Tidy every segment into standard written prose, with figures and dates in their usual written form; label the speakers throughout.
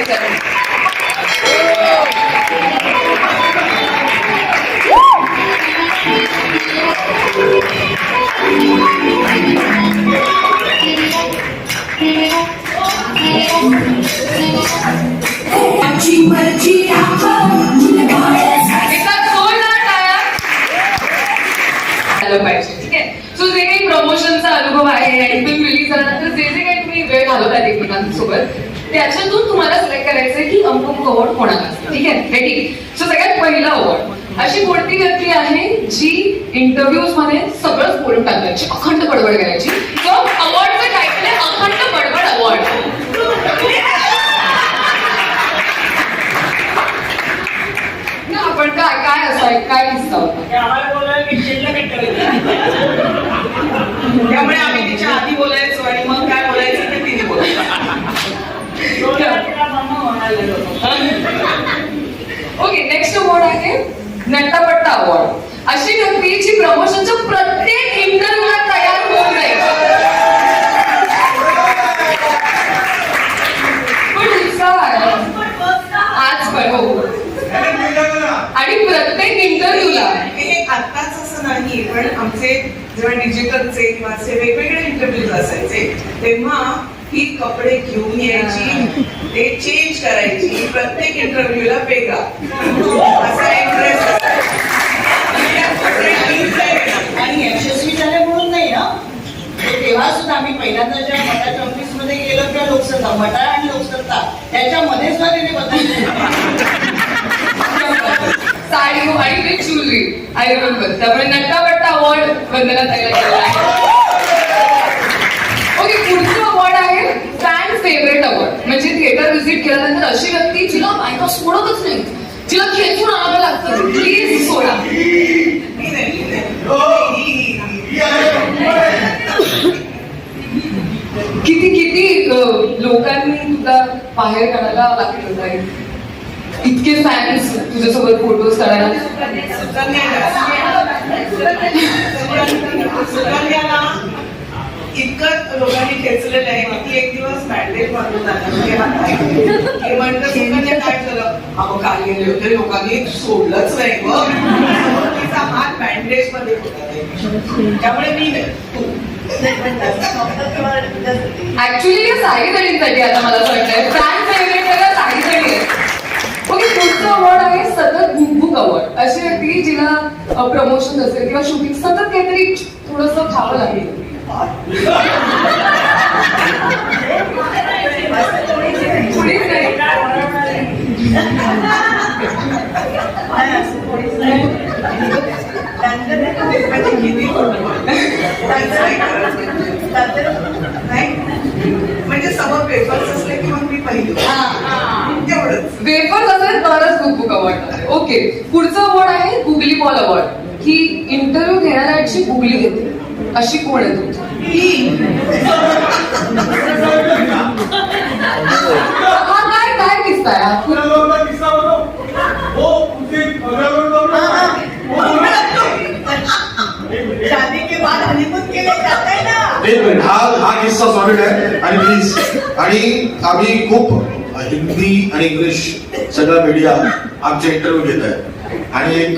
Speaker 1: करायचं. पाहिजे. ठीक आहे. सो जे काही प्रमोशनचा अनुभव आहे आणि फिल्म रिलीज झाल्यानंतर जे जे काही तुम्ही वेळ घालवतात एकमेकांसोबत त्याच्यातून तुम्हाला सिलेक्ट करायचंय की अमुक अवॉर्ड कोणाला. ठीक आहे. रेडी. सो सगळ्यात पहिला अवॉर्ड अशी कोणती व्यक्ती आहे जी इंटरव्ह्यूज मध्ये सगळंच बोलून टाकायची, अखंड बडबड करायची. सो अवॉर्डचं टायटल आहे अखंड बडबड अवॉर्ड. आपण काय असाय काय किस्सा होता
Speaker 2: आम्हाला बोलायला किचनला त्यामुळे आम्ही तिच्या आधी बोलायचो आणि मग काय बोलायचं ते तिने बोलायचं.
Speaker 1: ओके. नेक्स्ट अवॉर्ड आहे नट्टापट्टा अवॉर्ड. अशी व्यक्ती जी प्रमोशनच्या प्रत्येक इंटरव्ह्यूला तयार होऊन जाईल पण उत्साह आहे आज पण. हो. आणि प्रत्येक इंटरव्ह्यूला
Speaker 2: हे आत्ताच असं नाही पण आमचे जेव्हा डिजिटलचे किंवा असे वेगवेगळे इंटरव्ह्यूज असायचे तेव्हा ही कपडे घेऊन यायची, ते चेंज करायची, प्रत्येक इंटरव्ह्यूला वेगळा असा इंटरेस्ट.
Speaker 3: आणि यशस्वी झाले म्हणून नाही ना, तेव्हा सुद्धा आम्ही पहिल्यांदा जेव्हा मटाच्या ऑफिसमध्ये गेलो किंवा लोकसत्ता मटार आणि लोकसत्ता त्याच्यामध्ये सुद्धा तिने बदल
Speaker 1: साडी आणि विथ ज्वेलरी आय रिमेंबर. त्यामुळे नट्टापट्टा अवॉर्ड वंदना ताईला गेला आहे. ओके. पुढचं अवॉर्ड आहे फॅन फेवरेट अवॉर्ड. म्हणजे थिएटर व्हिजिट केल्यानंतर अशी व्यक्ती जिला बायका सोडतच नाही, जिला खेचून आणावं लागतं, प्लीज सोडा. किती किती लोकांनी तुला बाहेर काढायला लागलं जाईल, इतके फॅन्स तुझ्यासोबत फोटोज काढायला.
Speaker 2: इतकं लोकांनी खेचलेलं आहे की एक दिवस बँडेज बांधून हे म्हणतं सुकन्या काय झालं, अगं काय गेले होते लोकांनी सोडलंच नाही ग, तिचा हात बँडेज मध्ये होता. त्यामुळे मी
Speaker 1: ऍक्च्युली साई जणींसाठी आता मला असं वाटतंय फॅन फेवरेट सगळं साई जणी आहे. ओके. पुढचं अवॉर्ड आहे सतत बुकबुक अवॉर्ड. अशी व्यक्ती जिला प्रमोशन असेल किंवा शूटिंग सतत काहीतरी थोडंसं खावं लागेल. पुढेच नाही.
Speaker 2: म्हणजे समोर पेपर्स असले की मग मी पहिली तेवढंच
Speaker 1: वेफर असेल तरच बुकबुक अवॉर्ड. ओके. पुढचं अवॉर्ड आहे गुगली बॉल अवॉर्ड. ही इंटरव्ह्यू घेणाऱ्याची गुगली घेते अशी कोण आहे तुमची? हा काय काय किस्सा आहे?
Speaker 3: शादी के बाद हनीमून के लिए जाता है ना.
Speaker 4: हा किस्सा सॉलिड आहे. आणि प्लीज आणि आम्ही खूप हिंदी आणि इंग्लिश सगळा मीडिया आमचे इंटरव्ह्यू घेत आहे आणि एक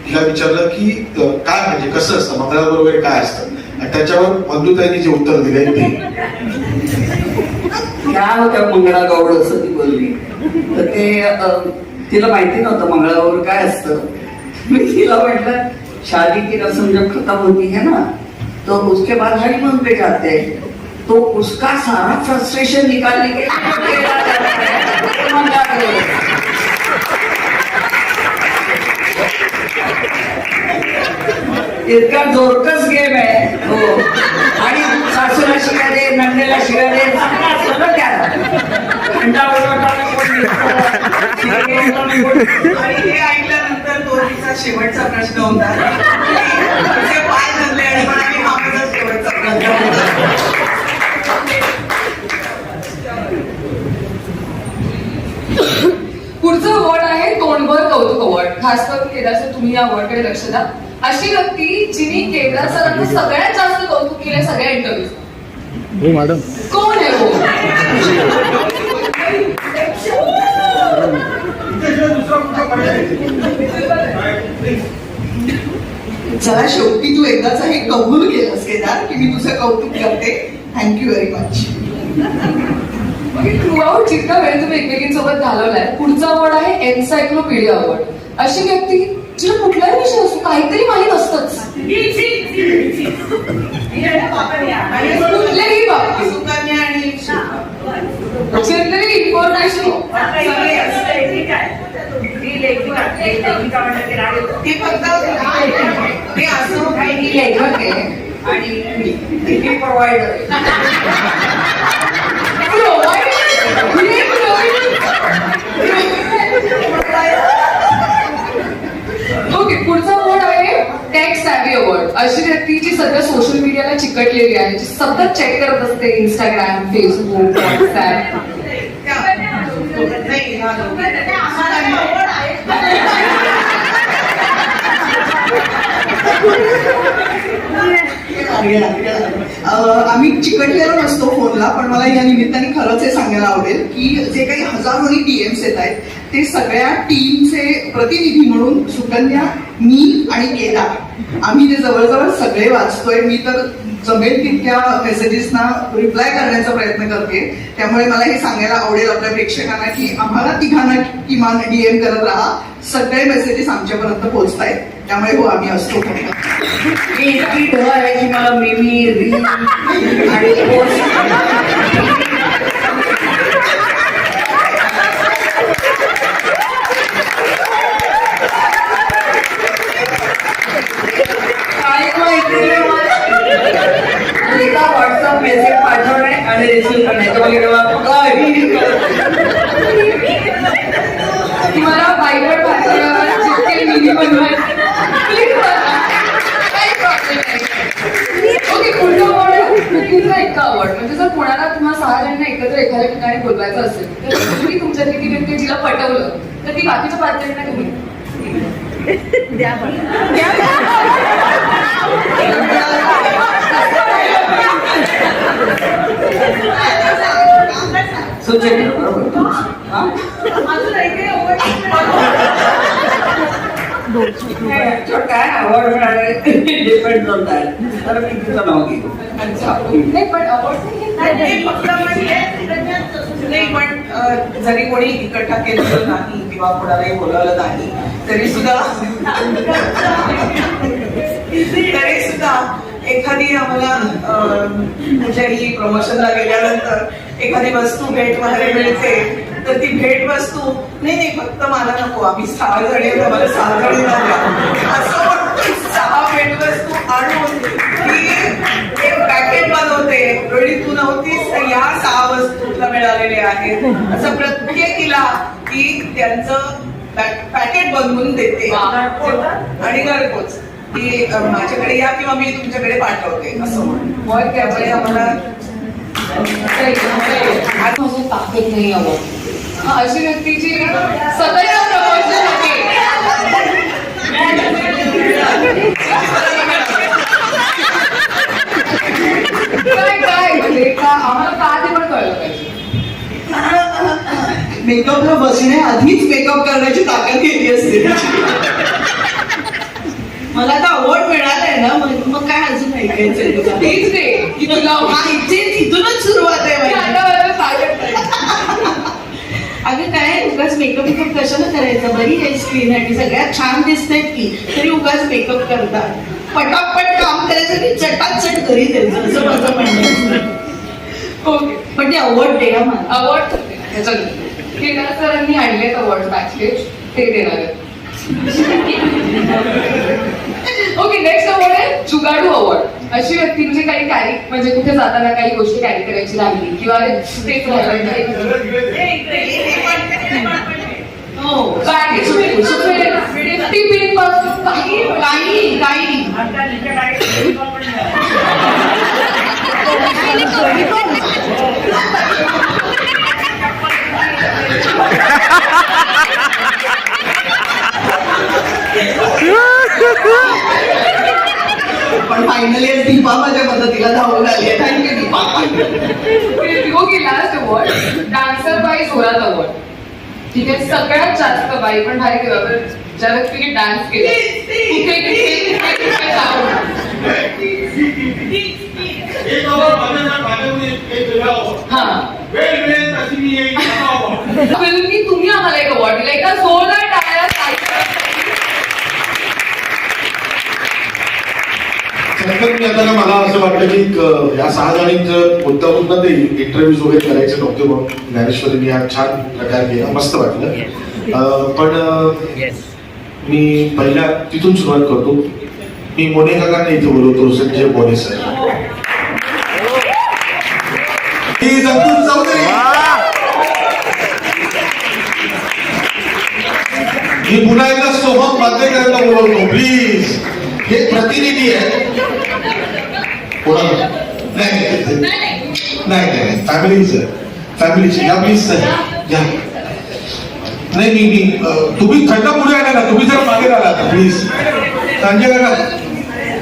Speaker 4: तिला विचारलं की काय म्हणजे कसं असतं मंगळावर वगैरे काय असतं आणि त्याच्यावर बंधुताईंनी जे उत्तर दिले ते
Speaker 5: काय होत्या मंगळा गौड असं ती बोलली. तर ते तिला माहिती नव्हतं मंगळावर काय असतं. मी तिला म्हटलं शादी की रस्म जब खत्म होती है ना तो उसके बाद हनीमून पे जाते हैं तो उसका सारा फ्रस्ट्रेशन निकालने के इतका जोरकस गेम आहे. हो. आणि सासूला शिव्या दे, नंदेला शिव्या दे, सगळं त्याला
Speaker 2: आणि हे ऐकल्यानंतर दोन्हीचा शेवटचा प्रश्न होता तुझे पाय धरले आणि म्हणाले हा माझा शेवटचा प्रश्न.
Speaker 1: पुढचं अवॉर्ड आहे तोंडभर कौतुक अवॉर्ड. खास करून केदारचं तुम्ही या अवॉर्डकडे लक्ष द्या. अशी व्यक्ती जिने केदार सरांना सगळ्यात जास्त कौतुक केले सगळ्या इंटरव्ह्यू.
Speaker 6: मॅडम
Speaker 1: कोण आहे हो?
Speaker 3: चला शेवटी तू एकदाच हे कबूल केलंस केदार की मी तुझं कौतुक करते. Thank you very much.
Speaker 1: Through out जितका वेळ तुम्ही एकमेकींसोबत घालवलाय, पुढचा अवॉर्ड आहे एन्सायक्लोपीडिया अवॉर्ड. अशी व्यक्ती जिला कुठलाही विषय असतो काहीतरी माहीत असतंच.
Speaker 2: आणि
Speaker 1: कुठल्याही बाबतीत
Speaker 2: सुकन्या आणि
Speaker 1: जनरली इन्फॉर्मेशन
Speaker 2: ती फक्त ते असं
Speaker 5: मी लेखक आहे आणि मी प्रोव्हायडर
Speaker 1: ओके. पुढचा अवॉर्ड आहे टेक सॅव्ही अवॉर्ड. अशी व्यक्ती जी सध्या सोशल मीडियाला चिकटलेली आहे, जी सतत चेक करत असते इंस्टाग्राम, फेसबुक, व्हॉट्सॲप.
Speaker 2: नाही हा
Speaker 3: आम्ही चिकटलेलो नसतो फोनला, पण मला या निमित्ताने खरंच हे सांगायला आवडेल की जे काही हजारोनी डीएम्स येत आहेत ते सगळ्या टीमचे प्रतिनिधी म्हणून सुकन्या, मी आणि केदार आम्ही ते जवळजवळ सगळे वाचतोय. मी तर जमेल तितक्या मेसेजेसना रिप्लाय करण्याचा प्रयत्न करते. त्यामुळे मला हे सांगायला आवडेल आपल्या प्रेक्षकांना की आम्हाला तिघांना किमान डीएम करत राहा. सगळे मेसेजेस आमच्यापर्यंत पोहोचतायत. त्यामुळे हो आम्ही असतो.
Speaker 5: मी इतकी ढ आहे की मला मेमी रील आणि पोस्ट काय माहिती एका व्हॉट्सअप मेसेज पाठवणे आणि रिसीव्ह करण्याच्या
Speaker 1: तुम्हाला बायबल भाषेवर जितके मिनी बनवायचे click करा. काही प्रॉब्लेम नाही. ओके. पुढचा अवॉर्ड आहे कुकिंगचा एका अवॉर्ड. म्हणजे जर कोणाला तुम्हाला 6 जणांना एकत्र एखाद्या ठिकाणी बोलवायचं असेल तर तुम्ही तुमच्यातली ती व्यक्ती जिला पटवलं तर ती बाकीच्या 5 जणांना तुम्ही
Speaker 5: सुचेल बरोबर. काय आवड मिळाले डिपेंड होतात तर मी तुझं नाव घेतो.
Speaker 1: नाही पण अवॉर्ड
Speaker 2: नाही फक्त नाही पण जरी कोणी इकट्ठा केलेलं नाही किंवा कोणालाही बोलावलं नाही तरी सुद्धा एखादी आम्हाला कुठल्याही प्रमोशनला गेल्यानंतर एखादी वस्तू भेट वगैरे मिळते तर ती भेट वस्तू नाही फक्त मला नको, आम्ही 6 जणी आम्हाला 6 जणी असं म्हणून 6 भेट वस्तू आणून ती एक पॅकेट बनवते. रोहिणी तू नव्हतीस तर या 6 वस्तू तुला मिळालेल्या आहेत असं प्रत्येकीला ती त्यांचं पॅकेट बनवून देते आणि घरपोच की माझ्याकडे या किंवा मी तुमच्याकडे पाठवते असं म्हणून. त्यामुळे आम्हाला
Speaker 1: माझं ताकद नाही अवॉर्ड. अशी व्यक्ती जी सतत प्रमोशन होते. काय म्हणजे का आम्हाला का ते पण कळलं पाहिजे.
Speaker 3: मेकअपला बसण्याआधीच मेकअप करण्याची ताकद केली असते. मला आता अवॉर्ड मिळालाय ना मग काय अजून ऐकायचंय तुला?
Speaker 1: तीच रे की तुला
Speaker 3: तिथूनच सुरुवात आहे माझी. अगं काय उगाच मेकअप कशाला करायचं? बरी आहे स्क्रीन आणि सगळ्यात छान दिसतेत की तरी उगाच मेकअप करतात. पटापट काम करायचं चटाचट घरी द्यायचं असं माझं म्हणणं आहे.
Speaker 1: ओके.
Speaker 3: पण ते अवॉर्ड दे ना मला.
Speaker 1: अवॉर्ड केदार सरांनी आणलेत अवॉर्ड बॅकस्टेज ते देणार आहेत. ओके. नेक्स्ट अवॉर्ड आहे जुगाडू अवॉर्ड. अशी व्यक्ती म्हणजे काही कॅरी म्हणजे कुठे जाताना काही गोष्टी कॅरी करायची राहिली किंवा ते टिफिन पासून काही
Speaker 3: पण फायनली दीपा माझ्या मदतीला धावून आली आहे. Thank you Deepa.
Speaker 1: Okay. Last award dancer by जोरात अवॉर्ड. ठीक आहे. सगळ्यात जास्त बाई पण भारी ज्या व्यक्तीने डान्स केला
Speaker 6: एक अवॉर्ड माझ्याकडे एक वेगळा अवॉर्ड
Speaker 1: हा
Speaker 6: वेळ मिळेल तशी मी एक अवॉर्ड
Speaker 1: फिल्म की तुम्ही आम्हाला एक अवॉर्ड दिला एकदा जोरदार टाळ्या
Speaker 4: खरंतर मी आता ना मला असं वाटतं की या 6 जणींचं मुद्दा ते इंटरव्ह्यूज वगैरे करायचे नव्हते म्हणून ज्ञानेश्वरीने हा छान प्रकार केला, मस्त वाटलं. पण मी पहिल्या तिथून सुरुवात करतो. मी मोने काकांना इथे बोलवतो, संजय मोने सर. ही संतोष चौधरी. मी पुन्हा एकदा सोहम बांदेकरांना बोलवतो प्लीज. हे प्रतिनिधी आहे कोणाला? नाही फॅमिलीचं फॅमिलीची या प्लीज सर या. नाही मी तुम्ही थंड पुढे आला ना, तुम्ही जर मागे आला आता प्लीज. संजय काका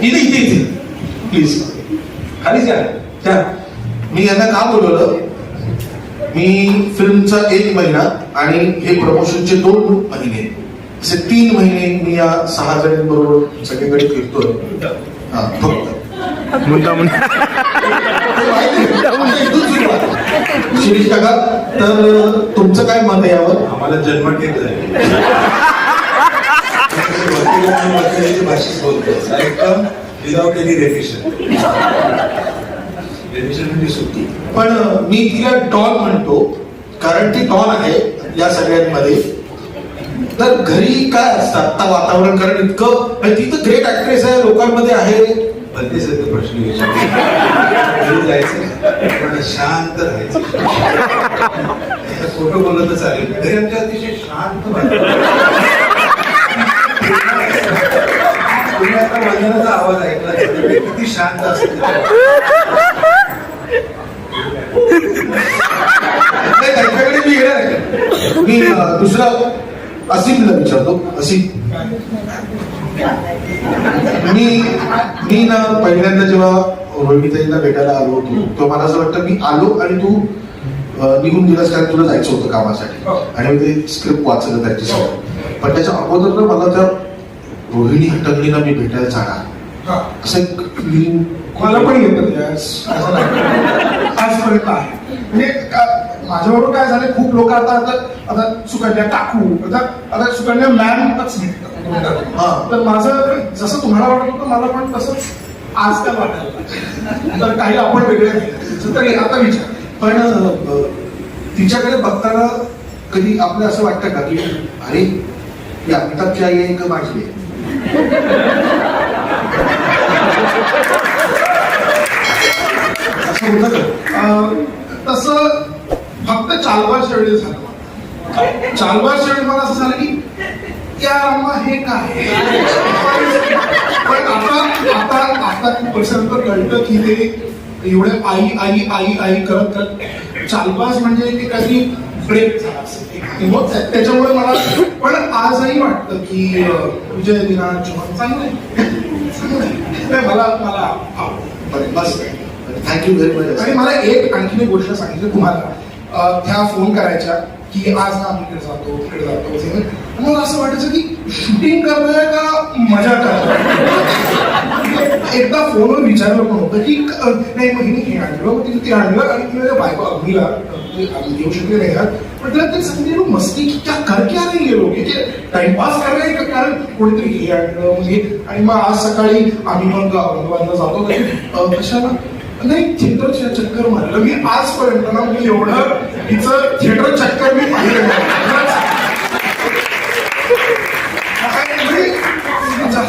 Speaker 4: इथे इथे इथे प्लीज खालीच या. मी यांना का बोलवलं, मी फिल्मचा 1 महिना आणि हे प्रमोशनचे 2 महिने असे 3 महिने मी या 6 जणांबरोबर सगळीकडे फिरतोय. हा फक्त शिरीष काका, तर तुमचं काय मत आहे यावर?
Speaker 7: आम्हाला जन्मठेप झाली. भाषेत बोलतो विदाउट एनी रेडिएशन. रेडिएशन म्हणजे सुट्टी.
Speaker 4: पण मी तिला डॉन म्हणतो कारण ती डॉन आहे या सगळ्यांमध्ये. तर घरी काय असतं आता वातावरण, कारण इतकं ती तर ग्रेट ऍक्ट्रेस आहे, लोकांमध्ये आहे.
Speaker 7: भलतेसारखे प्रश्न घरी जायचं पण शांत राहायचं. खोटं बोललं तर चालेल. घरी आमच्या अतिशय शांत तुम्ही आता वंदनाचा आवाज ऐकला किती शांत असते.
Speaker 4: त्यांच्याकडे मी येणार आहे. मी दुसरा असीमला विचारतो. असीम, मी ना पहिल्यांदा जेव्हा रोहिणीताईंना भेटायला आलो होतो तेव्हा मला असं वाटतं मी आलो आणि तू निघून गेलास कारण तुला जायचं होतं कामासाठी आणि मी ते स्क्रिप्ट वाचलं त्यांच्यासमोर. पण त्याच्या अगोदर ना मला त्या रोहिणी हटंगडीला मी भेटायला जाणार असं एक फिलिंग
Speaker 8: मला पण येतं आजपर्यंत आहे. म्हणजे माझ्याबरोबर काय झालं, खूप लोक आता सुकन्या काकू आता सुकन्या मॅमच भेटतात. तर माझं जसं तुम्हाला वाटत होतं मला पण तसंच आजकाल वाटायला. तर काही आपण वेगळे तरी आता विचार.
Speaker 4: पण तिच्याकडे बघताना कधी आपलं असं वाटतं का की अरे ही अमिताभची आई आहे का माझी आहे? असं होतं का?
Speaker 8: तसं फक्त चालवाच्या वेळी झालं. चालवाच्या वेळी मला असं झालं की या रामा हे काय. पण आता पर्सेंट कळतं की ते एवढे आई आई आई आई करत करत चालवास म्हणजे ते काही ब्रेक झाला असेल. त्याच्यामुळे मला पण आजही वाटतं की विजय विराट चव्हाण चांगलं मला आवडतं.
Speaker 4: बस थँक्यू व्हेरी मच.
Speaker 8: आणि मला आणखीन एक गोष्ट सांगितली तुम्हाला, त्या फोन करायच्या की आज ना आम्ही इकडे जातो तिकडे जातो. मला असं वाटायचं की शूटिंग करतोय का मजा करतोय. एकदा फोनवर विचारलं पण होतं की नाही मग हिने हे आणलं मग तिने ते आणलं आणि तिने बायको अग्नीला येऊ शकले नाही यार. म्हटलं ते सांगितलं मस्ती क्या करके आ रही है लोक, टाइमपास कर रहे कारण कोणीतरी हे आणलं म्हणजे. आणि मग आज सकाळी आम्ही मग औरंगाबादला जातो कशाला नाही थिएटरच्या चक्कर मारलं. मी आजपर्यंत ना मी एवढं हिचं थिएटर चक्कर मी पाहिलं नाही.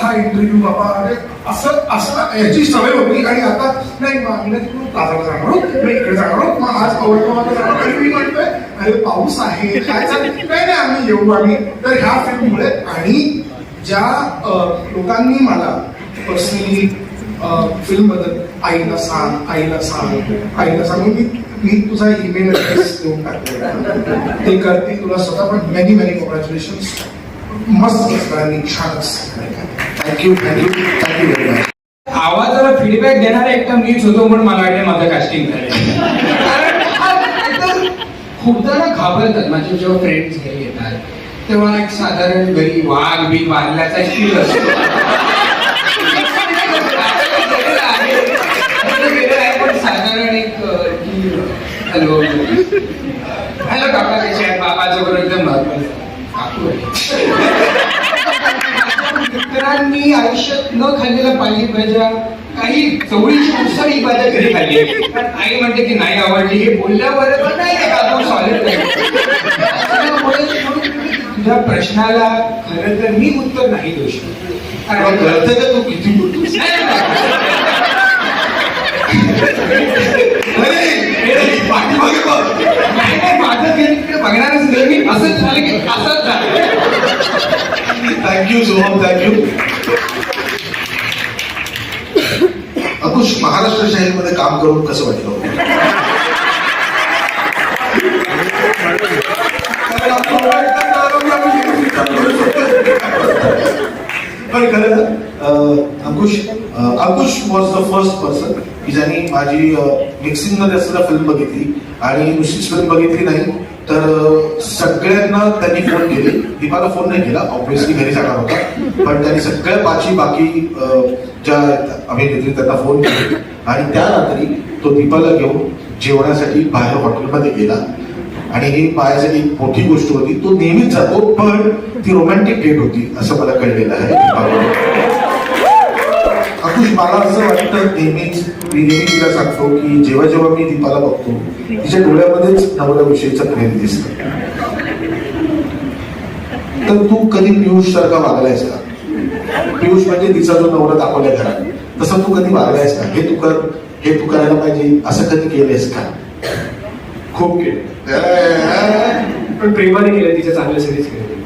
Speaker 8: हा इंटरव्ह्यू बाबा अरे असं याची सवय होती. आणि आता नाही मग आम्ही तिकडून दादरला जाणार आहोत, मी इकडे जाणार आहोत, मग आज औरंगाबादला जाणार. आणि मी म्हणतोय अरे पाऊस आहे काय चालेल नाही आम्ही येऊ आम्ही. तर ह्या फिल्ममुळे आणि ज्या लोकांनी मला पर्सनली फिल्म बद्दल आईला सांग मी तुझा ईमेल ऍड्रेस देऊन टाकले ते करते तुला स्वतः. पण मेनी कॉंग्रॅच्युलेशन. मस्त छानच.
Speaker 4: Thank you very much.
Speaker 9: आवाजाला फीडबॅक देणारा एकटा मीच होतो म्हणून मला वाटतं माझं कास्टिंग झालं. खूपदा ना घाबरतात माझे जेव्हा फ्रेंड्स घरी येतात तेव्हा एक साधारण घरी वाघ बीघ वाढल्याचा फील असतो. साधारण एक हॅलो हॅलो काका कसे आहेत बाबाचं बरोबर एकदम महत्वाचं काकू आहे. मित्रांनी आयुष्यात न खाल्लेल्या पालेभाज्या काही चवळीची उसळी भाज्या घरी खाल्ली पण आई म्हणते की नाही आवडली हे बोलल्यावर पण नाही काकू सॉलिड तुझ्या प्रश्नाला खरं तर मी उत्तर नाही देऊ शकत
Speaker 4: पण कळतं का तू किती बोलतोस? नाही, पाठीमागे बघ.
Speaker 9: नाही माझं तिकडे बघणारच नाही मी असंच झालं की असंच झालं.
Speaker 4: Thank you Soham, thank you. अकुश, महाराष्ट्र शाहीमध्ये काम करून कसं वाटलं? पण खरं Ankush was the first person की ज्यांनी माझी मिक्सिंग मध्ये असलेला फिल्म बघितली आणि नुसतीच फिल्म बघितली नाही तर सगळ्यांना त्यांनी फोन केले. दीपाला फोन नाही केला, ऑब्व्हियसली घरी जाणार होता, पण त्यांनी सगळ्या बाकी ज्या अभिनेत्री त्यांना फोन केले आणि त्या रात्री तो दीपाला घेऊन जेवणासाठी बाहेर हॉटेलमध्ये गेला. आणि ही माझ्यासाठी एक मोठी गोष्ट होती. तो नेहमीच जातो पण ती रोमॅन्टिक डेट होती असं मला कळलेलं आहे. अकुश, मला असं वाटतं नेहमीच मी नेहमी तिला सांगतो की जेव्हा जेव्हा मी दीपाला बघतो तिच्या डोळ्यामध्येच नवऱ्याविषयीचं प्रेम दिसतं. तर तू कधी पियुष सारखा वागलायस का? पियुष म्हणजे तिचा जो नवरा दाखवलाय घरात, तसं तू कधी वागलायस का? हे तू करायला पाहिजे असं कधी केलंयस का?
Speaker 10: खूप केलं पण प्रेमाने केलं, तिच्या चांगल्यासाठीच केलं.